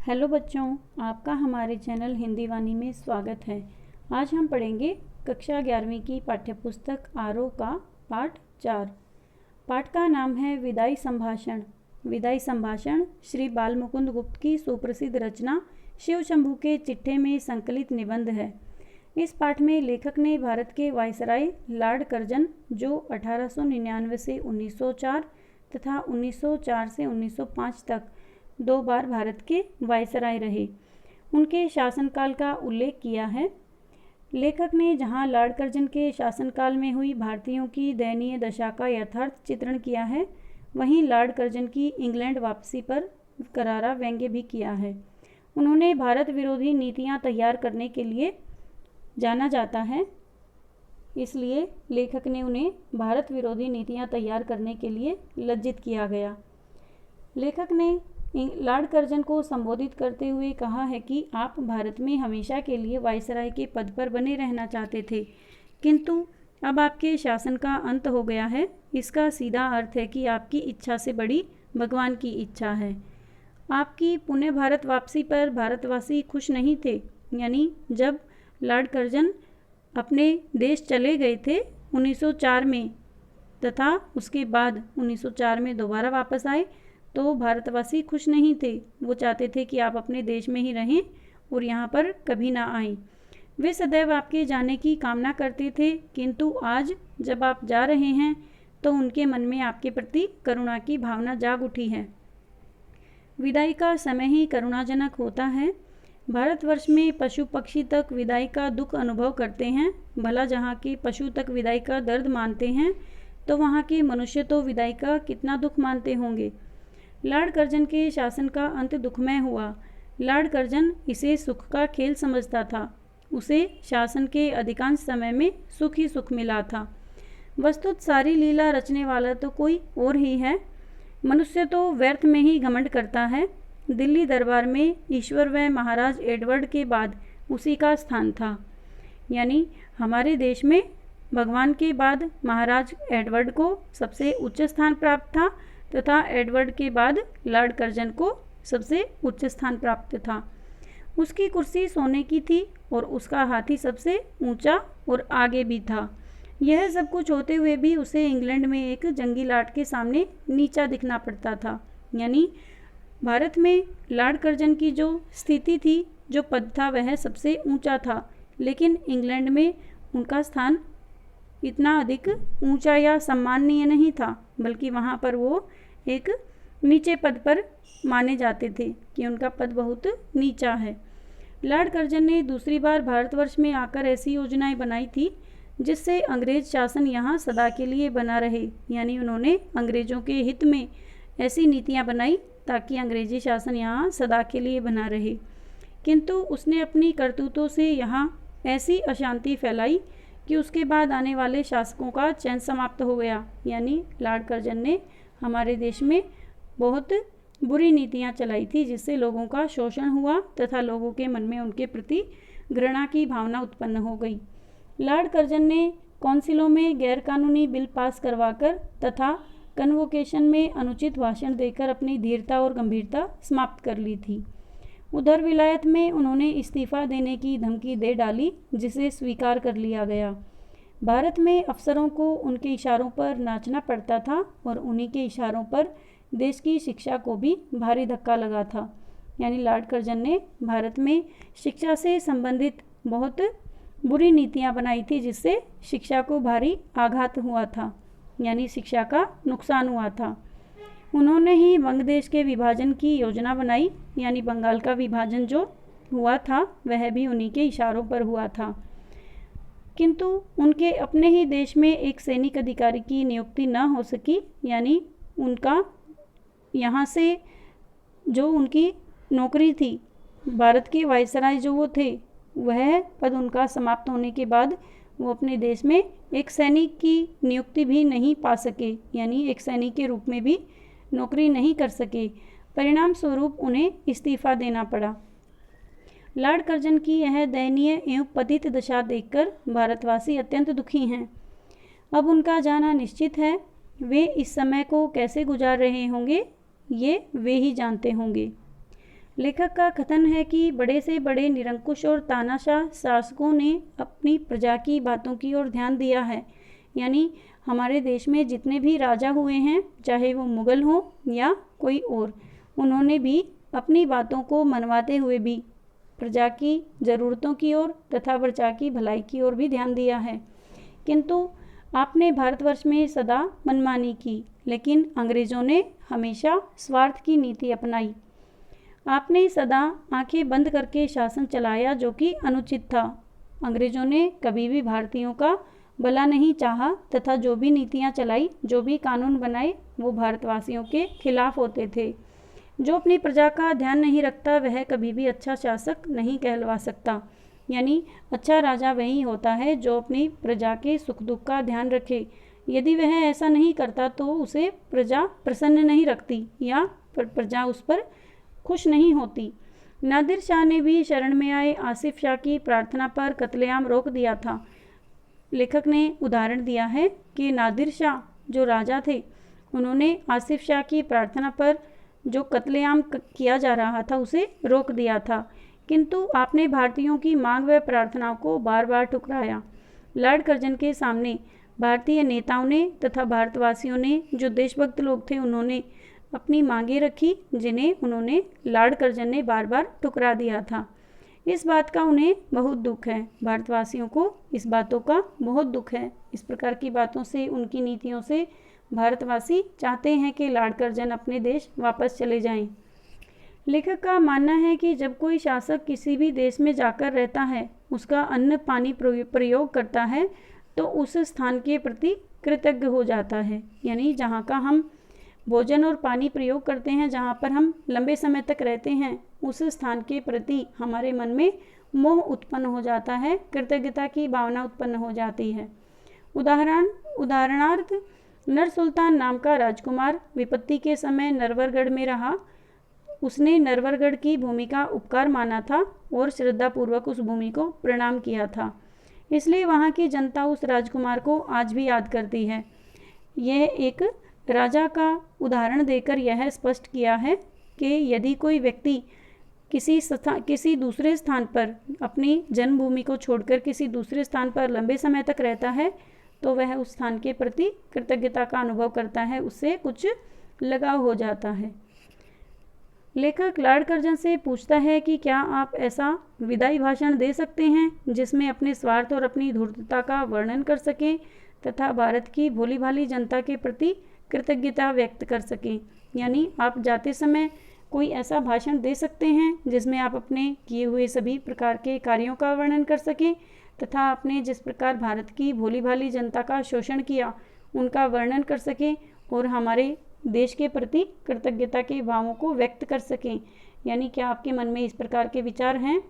Hello बच्चों, आपका हमारे चैनल हिंदी वाणी में स्वागत है। आज हम पढ़ेंगे कक्षा 11वीं की पाठ्यपुस्तक आरोह का पाठ 4। पाठ का नाम है विदाई संभाषण। विदाई संभाषण श्री बाल मुकुंद गुप्त की सुप्रसिद्ध रचना शिव शंभू के चिट्ठे में संकलित निबंध है। इस पाठ में लेखक ने भारत के वायसराय लॉर्ड कर्जन, जो 1899 से 1904 तथा 1904 से 1905 तक 2 बार भारत के वायसराय रहे, उनके शासनकाल का उल्लेख किया है। लेखक ने जहां लॉर्ड कर्जन के शासनकाल में हुई भारतीयों की दयनीय दशा का यथार्थ चित्रण किया है, वहीं लॉर्ड कर्जन की इंग्लैंड वापसी पर करारा व्यंग्य भी किया है। उन्होंने भारत विरोधी नीतियां तैयार करने के लिए जाना जाता है, इसलिए लेखक ने उन्हें भारत विरोधी नीतियां तैयार करने के लिए लज्जित किया गया। लेखक ने लॉर्ड कर्जन को संबोधित करते हुए कहा है कि आप भारत में हमेशा के लिए वायसराय के पद पर बने रहना चाहते थे, किंतु अब आपके शासन का अंत हो गया है। इसका सीधा अर्थ है कि आपकी इच्छा से बड़ी भगवान की इच्छा है। आपकी पुण्य भारत वापसी पर भारतवासी खुश नहीं थे। यानी जब लॉर्ड कर्जन अपने देश चले गए थे 1904 में तथा उसके बाद 1904 में दोबारा वापस आए, तो भारतवासी खुश नहीं थे। वो चाहते थे कि आप अपने देश में ही रहें और यहाँ पर कभी ना आएं। वे सदैव आपके जाने की कामना करते थे, किंतु आज जब आप जा रहे हैं तो उनके मन में आपके प्रति करुणा की भावना जाग उठी है। विदाई का समय ही करुणाजनक होता है। भारतवर्ष में पशु पक्षी तक विदाई का दुख अनुभव करते हैं। भला जहाँ के पशु तक विदाई का दर्द मानते हैं, तो वहाँ के मनुष्य तो विदाई का कितना दुख मानते होंगे। लॉर्ड कर्जन के शासन का अंत दुखमय हुआ। लॉर्ड कर्जन इसे सुख का खेल समझता था। उसे शासन के अधिकांश समय में सुख ही सुख मिला था। वस्तुत सारी लीला रचने वाला तो कोई और ही है। मनुष्य तो व्यर्थ में ही घमंड करता है। दिल्ली दरबार में ईश्वर व महाराज एडवर्ड के बाद उसी का स्थान था। यानी हमारे देश में भगवान के बाद महाराज एडवर्ड को सबसे उच्च स्थान प्राप्त था तथा एडवर्ड के बाद लॉर्ड कर्जन को सबसे उच्च स्थान प्राप्त था। उसकी कुर्सी सोने की थी और उसका हाथी सबसे ऊंचा और आगे भी था। यह सब कुछ होते हुए भी उसे इंग्लैंड में एक जंगी लाट के सामने नीचा दिखना पड़ता था। यानी भारत में लॉर्ड कर्जन की जो स्थिति थी, जो पद था, वह सबसे ऊंचा था, लेकिन इंग्लैंड में उनका स्थान इतना अधिक ऊंचा या सम्माननीय नहीं था, बल्कि वहाँ पर वो एक नीचे पद पर माने जाते थे कि उनका पद बहुत नीचा है। लॉर्ड कर्जन ने दूसरी बार भारतवर्ष में आकर ऐसी योजनाएं बनाई थी जिससे अंग्रेज शासन यहाँ सदा के लिए बना रहे। यानी उन्होंने अंग्रेजों के हित में ऐसी नीतियाँ बनाई ताकि अंग्रेजी शासन यहाँ सदा के लिए बना रहे, किंतु उसने अपनी करतूतों से यहाँ ऐसी अशांति फैलाई कि उसके बाद आने वाले शासकों का चैन समाप्त हो गया। यानी लॉर्ड कर्जन ने हमारे देश में बहुत बुरी नीतियां चलाई थी, जिससे लोगों का शोषण हुआ तथा लोगों के मन में उनके प्रति घृणा की भावना उत्पन्न हो गई। लॉर्ड कर्जन ने काउंसिलों में गैरकानूनी बिल पास करवाकर तथा कन्वोकेशन में अनुचित भाषण देकर अपनी धीरता और गंभीरता समाप्त कर ली थी। उधर विलायत में उन्होंने इस्तीफा देने की धमकी दे डाली, जिसे स्वीकार कर लिया गया। भारत में अफसरों को उनके इशारों पर नाचना पड़ता था और उन्हीं के इशारों पर देश की शिक्षा को भी भारी धक्का लगा था। यानी लॉर्ड कर्जन ने भारत में शिक्षा से संबंधित बहुत बुरी नीतियां बनाई थी, जिससे शिक्षा को भारी आघात हुआ था, यानी शिक्षा का नुकसान हुआ था। उन्होंने ही वंगदेश के विभाजन की योजना बनाई। यानी बंगाल का विभाजन जो हुआ था वह भी उन्हीं के इशारों पर हुआ था, किंतु उनके अपने ही देश में एक सैनिक अधिकारी की नियुक्ति न हो सकी। यानी उनका यहाँ से जो उनकी नौकरी थी, भारत के वायसराय जो वो थे, वह पद उनका समाप्त होने के बाद वो अपने देश में एक सैनिक की नियुक्ति भी नहीं पा सके। यानी एक सैनिक के रूप में भी नौकरी नहीं कर सके। परिणाम स्वरूप उन्हें इस्तीफा देना पड़ा। लॉर्ड कर्जन की यह दयनीय एवं पतित दशा देखकर भारतवासी अत्यंत दुखी हैं। अब उनका जाना निश्चित है। वे इस समय को कैसे गुजार रहे होंगे, ये वे ही जानते होंगे। लेखक का कथन है कि बड़े से बड़े निरंकुश और तानाशाह शासकों ने अपनी प्रजा की बातों की ओर ध्यान दिया है। यानी हमारे देश में जितने भी राजा हुए हैं, चाहे वो मुगल हो या कोई और, उन्होंने भी अपनी बातों को मनवाते हुए भी प्रजा की ज़रूरतों की ओर तथा प्रजा की भलाई की ओर भी ध्यान दिया है। किंतु आपने भारतवर्ष में सदा मनमानी की, लेकिन अंग्रेज़ों ने हमेशा स्वार्थ की नीति अपनाई। आपने सदा आंखें बंद करके शासन चलाया, जो कि अनुचित था। अंग्रेज़ों ने कभी भी भारतीयों का भला नहीं चाहा तथा जो भी नीतियां चलाई, जो भी कानून बनाए, वो भारतवासियों के खिलाफ होते थे। जो अपनी प्रजा का ध्यान नहीं रखता वह कभी भी अच्छा शासक नहीं कहलवा सकता। यानी अच्छा राजा वही होता है जो अपनी प्रजा के सुख दुख का ध्यान रखे। यदि वह ऐसा नहीं करता तो उसे प्रजा प्रसन्न नहीं रखती या प्रजा उस पर खुश नहीं होती। नादिर शाह ने भी शरण में आए आसिफ शाह की प्रार्थना पर कत्लेआम रोक दिया था। लेखक ने उदाहरण दिया है कि नादिर शाह जो राजा थे, उन्होंने आसिफ शाह की प्रार्थना पर जो कत्लेआम किया जा रहा था उसे रोक दिया था, किंतु आपने भारतीयों की मांग व प्रार्थनाओं को बार बार ठुकराया। लॉर्ड कर्जन के सामने भारतीय नेताओं ने तथा भारतवासियों ने, जो देशभक्त लोग थे, उन्होंने अपनी मांगें रखी, जिन्हें उन्होंने लॉर्ड कर्जन ने बार बार ठुकरा दिया था। इस बात का उन्हें बहुत दुख है। भारतवासियों को इस बातों का बहुत दुख है। इस प्रकार की बातों से, उनकी नीतियों से भारतवासी चाहते हैं कि लॉर्ड कर्जन अपने देश वापस चले जाएं। लेखक का मानना है कि जब कोई शासक किसी भी देश में जाकर रहता है, उसका अन्न पानी प्रयोग करता है, तो उस स्थान के प्रति कृतज्ञ हो जाता है। यानी जहाँ का हम भोजन और पानी प्रयोग करते हैं, जहाँ पर हम लंबे समय तक रहते हैं, उस स्थान के प्रति हमारे मन में मोह उत्पन्न हो जाता है, कृतज्ञता की भावना उत्पन्न हो जाती है। उदाहरणार्थ नर सुल्तान नाम का राजकुमार विपत्ति के समय नरवरगढ़ में रहा। उसने नरवरगढ़ की भूमि का उपकार माना था और श्रद्धापूर्वक उस भूमि को प्रणाम किया था। इसलिए वहाँ की जनता उस राजकुमार को आज भी याद करती है। यह एक राजा का उदाहरण देकर यह स्पष्ट किया है कि यदि कोई व्यक्ति किसी दूसरे स्थान पर अपनी जन्मभूमि को छोड़कर किसी दूसरे स्थान पर लंबे समय तक रहता है, तो वह उस स्थान के प्रति कृतज्ञता का अनुभव करता है, उससे कुछ लगाव हो जाता है। लेखक लॉर्ड कर्जन से पूछता है कि क्या आप ऐसा विदाई भाषण दे सकते हैं जिसमें अपने स्वार्थ और अपनी धूर्तता का वर्णन कर सकें तथा भारत की भोली भाली जनता के प्रति कृतज्ञता व्यक्त कर सकें। यानी आप जाते समय कोई ऐसा भाषण दे सकते हैं जिसमें आप अपने किए हुए सभी प्रकार के कार्यों का वर्णन कर सकें तथा आपने जिस प्रकार भारत की भोली भाली जनता का शोषण किया उनका वर्णन कर सकें और हमारे देश के प्रति कृतज्ञता के भावों को व्यक्त कर सकें। यानी क्या आपके मन में इस प्रकार के विचार हैं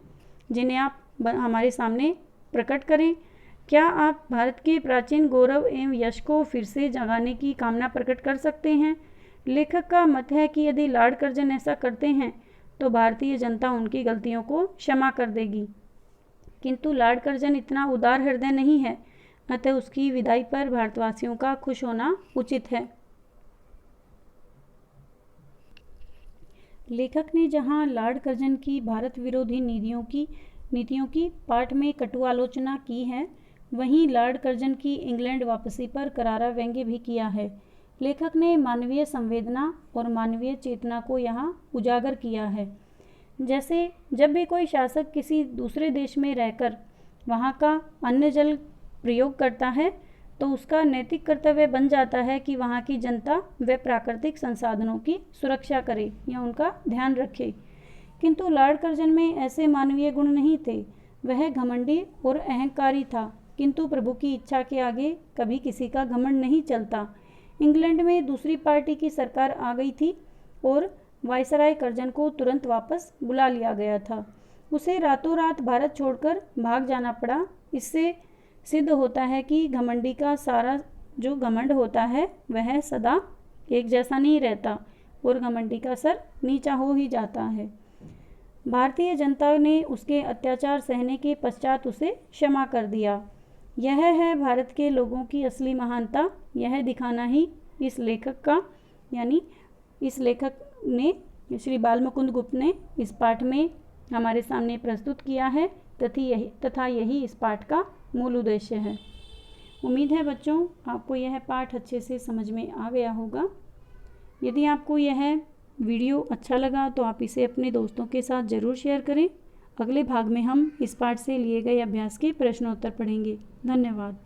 जिन्हें आप हमारे सामने प्रकट करें? क्या आप भारत के प्राचीन गौरव एवं यश को फिर से जगाने की कामना प्रकट कर सकते हैं? लेखक का मत है कि यदि लॉर्ड कर्जन ऐसा करते हैं तो भारतीय जनता उनकी गलतियों को क्षमा कर देगी, किंतु लॉर्ड कर्जन इतना उदार हृदय नहीं है, अतः उसकी विदाई पर भारतवासियों का खुश होना उचित है। लेखक ने जहां लॉर्ड कर्जन की भारत विरोधी नीतियों की पाठ में कटु आलोचना की है, वहीं लॉर्ड कर्जन की इंग्लैंड वापसी पर करारा व्यंग्य भी किया है। लेखक ने मानवीय संवेदना और मानवीय चेतना को यहाँ उजागर किया है। जैसे जब भी कोई शासक किसी दूसरे देश में रहकर वहाँ का अन्न जल प्रयोग करता है, तो उसका नैतिक कर्तव्य बन जाता है कि वहाँ की जनता व प्राकृतिक संसाधनों की सुरक्षा करे या उनका ध्यान रखे। किंतु लॉर्ड कर्जन में ऐसे मानवीय गुण नहीं थे। वह घमंडी और अहंकारी था, किंतु प्रभु की इच्छा के आगे कभी किसी का घमंड नहीं चलता। इंग्लैंड में दूसरी पार्टी की सरकार आ गई थी और वायसराय कर्जन को तुरंत वापस बुला लिया गया था। उसे रातों रात भारत छोड़कर भाग जाना पड़ा। इससे सिद्ध होता है कि घमंडी का सारा जो घमंड होता है वह सदा एक जैसा नहीं रहता और घमंडी का सर नीचा हो ही जाता है। भारतीय जनता ने उसके अत्याचार सहने के पश्चात उसे क्षमा कर दिया। यह है भारत के लोगों की असली महानता। यह दिखाना ही इस लेखक ने श्री बाल मुकुंद गुप्त ने इस पाठ में हमारे सामने प्रस्तुत किया है तथा यही इस पाठ का मूल उद्देश्य है। उम्मीद है बच्चों आपको यह पाठ अच्छे से समझ में आ गया होगा। यदि आपको यह वीडियो अच्छा लगा तो आप इसे अपने दोस्तों के साथ ज़रूर शेयर करें। अगले भाग में हम इस पाठ से लिए गए अभ्यास के प्रश्नोत्तर पढ़ेंगे। धन्यवाद।